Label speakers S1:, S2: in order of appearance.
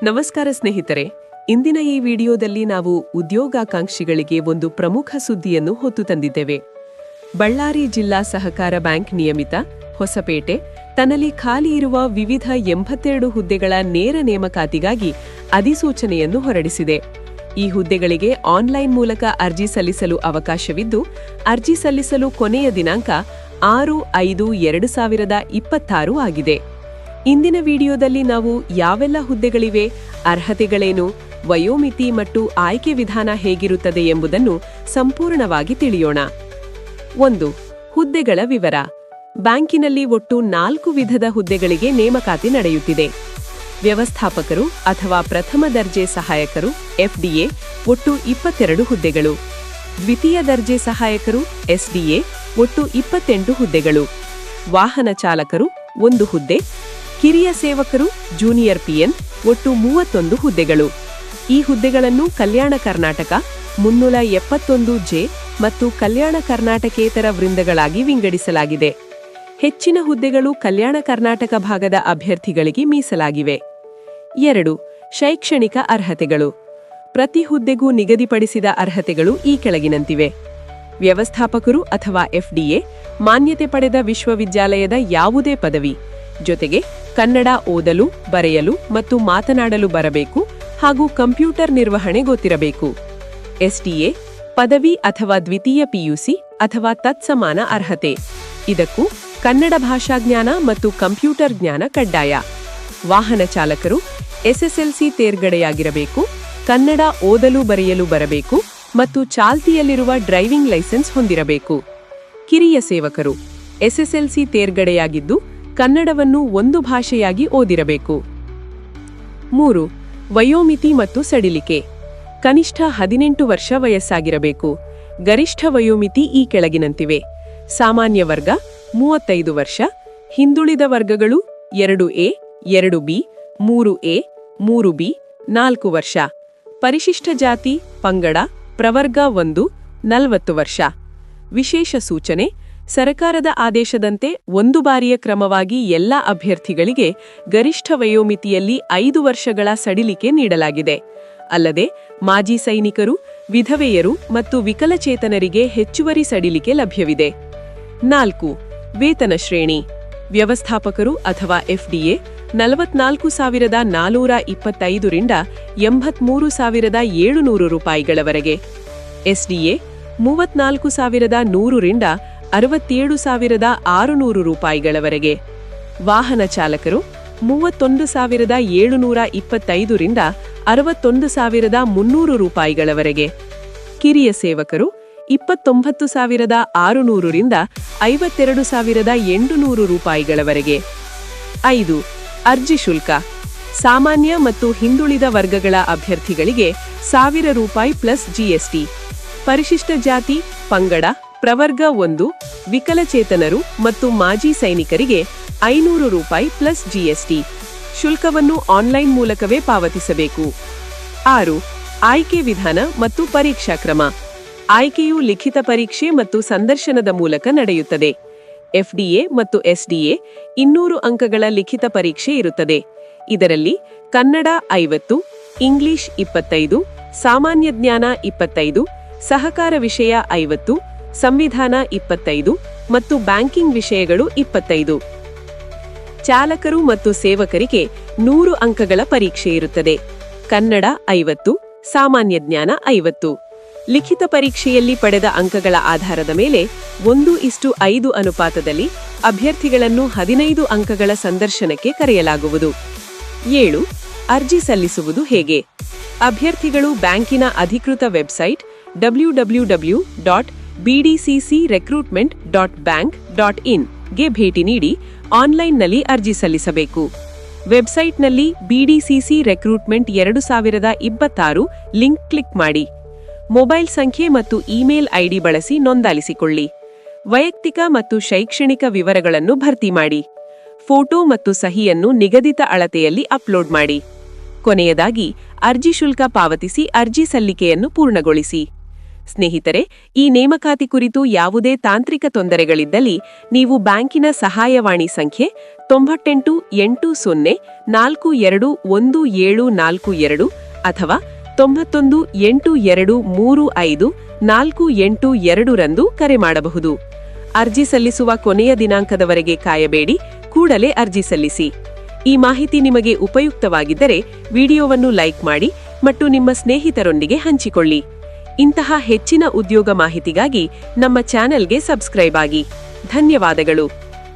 S1: ನಮಸ್ಕಾರ ಸ್ನೇಹಿತರೆ, ಇಂದಿನ ಈ ವಿಡಿಯೋದಲ್ಲಿ ನಾವು ಉದ್ಯೋಗಾಕಾಂಕ್ಷಿಗಳಿಗೆ ಒಂದು ಪ್ರಮುಖ ಸುದ್ದಿಯನ್ನು ಹೊತ್ತು ತಂದಿದ್ದೇವೆ. ಬಳ್ಳಾರಿ ಜಿಲ್ಲಾ ಸಹಕಾರ ಬ್ಯಾಂಕ್ ನಿಯಮಿತ ಹೊಸಪೇಟೆ ತನ್ನಲ್ಲಿ ಖಾಲಿ ಇರುವ ವಿವಿಧ 82 ಹುದ್ದೆಗಳ ನೇರ ನೇಮಕಾತಿಗಾಗಿ ಅಧಿಸೂಚನೆಯನ್ನು ಹೊರಡಿಸಿದೆ. ಈ ಹುದ್ದೆಗಳಿಗೆ ಆನ್ಲೈನ್ ಮೂಲಕ ಅರ್ಜಿ ಸಲ್ಲಿಸಲು ಅವಕಾಶವಿದ್ದು, ಅರ್ಜಿ ಸಲ್ಲಿಸಲು ಕೊನೆಯ ದಿನಾಂಕ 6/5/2026 ಆಗಿದೆ. ಇಂದಿನ ವಿಡಿಯೋದಲ್ಲಿ ನಾವು ಯಾವೆಲ್ಲ ಹುದ್ದೆಗಳಿವೆ, ಅರ್ಹತೆಗಳೇನು, ವಯೋಮಿತಿ ಮತ್ತು ಆಯ್ಕೆ ವಿಧಾನ ಹೇಗಿರುತ್ತದೆ ಎಂಬುದನ್ನು ಸಂಪೂರ್ಣವಾಗಿ ತಿಳಿಯೋಣ. 1. ಹುದ್ದೆಗಳ ವಿವರ. ಬ್ಯಾಂಕಿನಲ್ಲಿ ಒಟ್ಟು 4 ವಿಧದ ಹುದ್ದೆಗಳಿಗೆ ನೇಮಕಾತಿ ನಡೆಯುತ್ತಿದೆ. ವ್ಯವಸ್ಥಾಪಕರು ಅಥವಾ ಪ್ರಥಮ ದರ್ಜೆ ಸಹಾಯಕರು FDA ಒಟ್ಟು 22 ಹುದ್ದೆಗಳು. ದ್ವಿತೀಯ ದರ್ಜೆ ಸಹಾಯಕರು SDA ಒಟ್ಟು 28 ಹುದ್ದೆಗಳು. ವಾಹನ ಚಾಲಕರು 1 ಹುದ್ದೆ. ಕಿರಿಯ ಸೇವಕರು ಜೂನಿಯರ್ PN ಒಟ್ಟು 31 ಹುದ್ದೆಗಳು. ಈ ಹುದ್ದೆಗಳನ್ನು ಕಲ್ಯಾಣ ಕರ್ನಾಟಕ 371J ಮತ್ತು ಕಲ್ಯಾಣ ಕರ್ನಾಟಕೇತರ ವೃಂದಗಳಾಗಿ ವಿಂಗಡಿಸಲಾಗಿದೆ. ಹೆಚ್ಚಿನ ಹುದ್ದೆಗಳು ಕಲ್ಯಾಣ ಕರ್ನಾಟಕ ಭಾಗದ ಅಭ್ಯರ್ಥಿಗಳಿಗೆ ಮೀಸಲಾಗಿವೆ. 2. ಶೈಕ್ಷಣಿಕ ಅರ್ಹತೆಗಳು. ಪ್ರತಿ ಹುದ್ದೆಗೂ ನಿಗದಿಪಡಿಸಿದ ಅರ್ಹತೆಗಳು ಈ ಕೆಳಗಿನಂತಿವೆ. ವ್ಯವಸ್ಥಾಪಕರು ಅಥವಾ FDA ಮಾನ್ಯತೆ ಪಡೆದ ವಿಶ್ವವಿದ್ಯಾಲಯದ ಯಾವುದೇ ಪದವಿ, ಜೊತೆಗೆ ಕನ್ನಡ ಓದಲು, ಬರೆಯಲು ಮತ್ತು ಮಾತನಾಡಲು ಬರಬೇಕು ಹಾಗೂ ಕಂಪ್ಯೂಟರ್ ನಿರ್ವಹಣೆ ಗೊತ್ತಿರಬೇಕು. SDA ಪದವಿ ಅಥವಾ ದ್ವಿತೀಯ PUC ಅಥವಾ ತತ್ಸಮಾನ ಅರ್ಹತೆ. ಇದಕ್ಕೂ ಕನ್ನಡ ಭಾಷಾ ಜ್ಞಾನ ಮತ್ತು ಕಂಪ್ಯೂಟರ್ ಜ್ಞಾನ ಕಡ್ಡಾಯ. ವಾಹನ ಚಾಲಕರು SSLC ತೇರ್ಗಡೆಯಾಗಿರಬೇಕು, ಕನ್ನಡ ಓದಲು ಬರೆಯಲು ಬರಬೇಕು ಮತ್ತು ಚಾಲ್ತಿಯಲ್ಲಿರುವ ಡ್ರೈವಿಂಗ್ ಲೈಸೆನ್ಸ್ ಹೊಂದಿರಬೇಕು. ಕಿರಿಯ ಸೇವಕರು SSLC ತೇರ್ಗಡೆಯಾಗಿದ್ದು ಕನ್ನಡವನ್ನು ಒಂದು ಭಾಷೆಯಾಗಿ ಓದಿರಬೇಕು. 3. ವಯೋಮಿತಿ ಮತ್ತು ಸಡಿಲಿಕೆ. ಕನಿಷ್ಠ 18 ವರ್ಷ ವಯಸ್ಸಾಗಿರಬೇಕು. ಗರಿಷ್ಠ ವಯೋಮಿತಿ ಈ ಕೆಳಗಿನಂತಿವೆ. ಸಾಮಾನ್ಯ ವರ್ಗ 35 ವರ್ಷ, ಹಿಂದುಳಿದ ವರ್ಗಗಳು 2A, 2B, 3A, 3B 4 ವರ್ಷ, ಪರಿಶಿಷ್ಟ ಜಾತಿ ಪಂಗಡ ಪ್ರವರ್ಗ 1 40 ವರ್ಷ. ವಿಶೇಷ ಸೂಚನೆ: ಸರ್ಕಾರದ ಆದೇಶದಂತೆ ಒಂದು ಬಾರಿಯ ಕ್ರಮವಾಗಿ ಎಲ್ಲ ಅಭ್ಯರ್ಥಿಗಳಿಗೆ ಗರಿಷ್ಠ ವಯೋಮಿತಿಯಲ್ಲಿ 5 ವರ್ಷಗಳ ಸಡಿಲಿಕೆ ನೀಡಲಾಗಿದೆ. ಅಲ್ಲದೆ ಮಾಜಿ ಸೈನಿಕರು, ವಿಧವೆಯರು ಮತ್ತು ವಿಕಲಚೇತನರಿಗೆ ಹೆಚ್ಚುವರಿ ಸಡಿಲಿಕೆ ಲಭ್ಯವಿದೆ. 4. ವೇತನ ಶ್ರೇಣಿ. ವ್ಯವಸ್ಥಾಪಕರು ಅಥವಾ FDA 44,425 ರಿಂದ 83,700 ರೂಪಾಯಿಗಳವರೆಗೆ. SDA 34,100 ರಿಂದ 67,600 ರೂಪಾಯಿಗಳವರೆಗೆ. ವಾಹನ ಚಾಲಕರು 31,725 ರಿಂದ 61,300 ರೂಪಾಯಿಗಳವರೆಗೆ. ಕಿರಿಯ ಸೇವಕರು 29,600 ರಿಂದ 52,800 ರೂಪಾಯಿಗಳವರೆಗೆ. 5. ಅರ್ಜಿ ಶುಲ್ಕ. ಸಾಮಾನ್ಯ ಮತ್ತು ಹಿಂದುಳಿದ ವರ್ಗಗಳ ಅಭ್ಯರ್ಥಿಗಳಿಗೆ 1,000 ರೂಪಾಯಿ ಪ್ಲಸ್ GST. ಪರಿಶಿಷ್ಟ ಜಾತಿ ಪಂಗಡ ಪ್ರವರ್ಗ 1, ವಿಕಲಚೇತನರು ಮತ್ತು ಮಾಜಿ ಸೈನಿಕರಿಗೆ 500 ರೂಪಾಯಿ ಪ್ಲಸ್ GST. ಶುಲ್ಕವನ್ನು ಆನ್ಲೈನ್ ಮೂಲಕವೇ ಪಾವತಿಸಬೇಕು. 6. ಆಯ್ಕೆ ವಿಧಾನ ಮತ್ತು ಪರೀಕ್ಷಾ ಕ್ರಮ. ಆಯ್ಕೆಯು ಲಿಖಿತ ಪರೀಕ್ಷೆ ಮತ್ತು ಸಂದರ್ಶನದ ಮೂಲಕ ನಡೆಯುತ್ತದೆ. FDA ಮತ್ತು SDA 200 ಅಂಕಗಳ ಲಿಖಿತ ಪರೀಕ್ಷೆ ಇರುತ್ತದೆ. ಇದರಲ್ಲಿ ಕನ್ನಡ 50, ಇಂಗ್ಲಿಷ್ 25, ಸಾಮಾನ್ಯ ಜ್ಞಾನ 25, ಸಹಕಾರ ವಿಷಯ 50, ಸಂವಿಧಾನ 25 ಮತ್ತು ಬ್ಯಾಂಕಿಂಗ್ ವಿಷಯಗಳು 25. ಚಾಲಕರು ಮತ್ತು ಸೇವಕರಿಗೆ 100 ಅಂಕಗಳ ಪರೀಕ್ಷೆ ಇರುತ್ತದೆ. ಕನ್ನಡ 50, ಸಾಮಾನ್ಯ ಜ್ಞಾನ 50. ಲಿಖಿತ ಪರೀಕ್ಷೆಯಲ್ಲಿ ಪಡೆದ ಅಂಕಗಳ ಆಧಾರದ ಮೇಲೆ 1:5 ಅನುಪಾತದಲ್ಲಿ ಅಭ್ಯರ್ಥಿಗಳನ್ನು 15 ಅಂಕಗಳ ಸಂದರ್ಶನಕ್ಕೆ ಕರೆಯಲಾಗುವುದು. 7. ಅರ್ಜಿ ಸಲ್ಲಿಸುವುದು ಹೇಗೆ? ಅಭ್ಯರ್ಥಿಗಳು ಬ್ಯಾಂಕಿನ ಅಧಿಕೃತ ವೆಬ್ಸೈಟ್ www.bdccrecruitment.bank.in ಗೆ ಭೇಟಿ ನೀಡಿ ಆನ್ಲೈನ್ನಲ್ಲಿ ಅರ್ಜಿ ಸಲ್ಲಿಸಬೇಕು. ವೆಬ್ಸೈಟ್ನಲ್ಲಿ BDCC ರೆಕ್ರೂಟ್ಮೆಂಟ್ 2026 ಲಿಂಕ್ ಕ್ಲಿಕ್ ಮಾಡಿ. ಮೊಬೈಲ್ ಸಂಖ್ಯೆ ಮತ್ತು ಇಮೇಲ್ ID ಬಳಸಿ ನೋಂದಾಯಿಸಿಕೊಳ್ಳಿ. ವೈಯಕ್ತಿಕ ಮತ್ತು ಶೈಕ್ಷಣಿಕ ವಿವರಗಳನ್ನು ಭರ್ತಿ ಮಾಡಿ. ಫೋಟೋ ಮತ್ತು ಸಹಿಯನ್ನು ನಿಗದಿತ ಅಳತೆಯಲ್ಲಿ ಅಪ್ಲೋಡ್ ಮಾಡಿ. ಕೊನೆಯದಾಗಿ ಅರ್ಜಿ ಶುಲ್ಕ ಪಾವತಿಸಿ ಅರ್ಜಿ ಸಲ್ಲಿಕೆಯನ್ನು ಪೂರ್ಣಗೊಳಿಸಿ. ಸ್ನೇಹಿತರೆ, ಈ ನೇಮಕಾತಿ ಕುರಿತು ಯಾವುದೇ ತಾಂತ್ರಿಕ ತೊಂದರೆಗಳಿದ್ದಲ್ಲಿ ನೀವು ಬ್ಯಾಂಕಿನ ಸಹಾಯವಾಣಿ ಸಂಖ್ಯೆ 98 80 42 1742 ಅಥವಾ 91 8235 482 ರಂದು ಕರೆ ಮಾಡಬಹುದು. ಅರ್ಜಿ ಸಲ್ಲಿಸುವ ಕೊನೆಯ ದಿನಾಂಕದವರೆಗೆ ಕಾಯಬೇಡಿ, ಕೂಡಲೇ ಅರ್ಜಿ ಸಲ್ಲಿಸಿ. ಈ ಮಾಹಿತಿ ನಿಮಗೆ ಉಪಯುಕ್ತವಾಗಿದ್ದರೆ ವಿಡಿಯೋವನ್ನು ಲೈಕ್ ಮಾಡಿ ಮತ್ತು ನಿಮ್ಮ ಸ್ನೇಹಿತರೊಂದಿಗೆ ಹಂಚಿಕೊಳ್ಳಿ. ಇಂತಹ ಹೆಚ್ಚಿನ ಉದ್ಯೋಗ ಮಾಹಿತಿಗಾಗಿ ನಮ್ಮ ಚಾನೆಲ್ಗೆ ಸಬ್ಸ್ಕ್ರೈಬ್ ಆಗಿ. ಧನ್ಯವಾದಗಳು.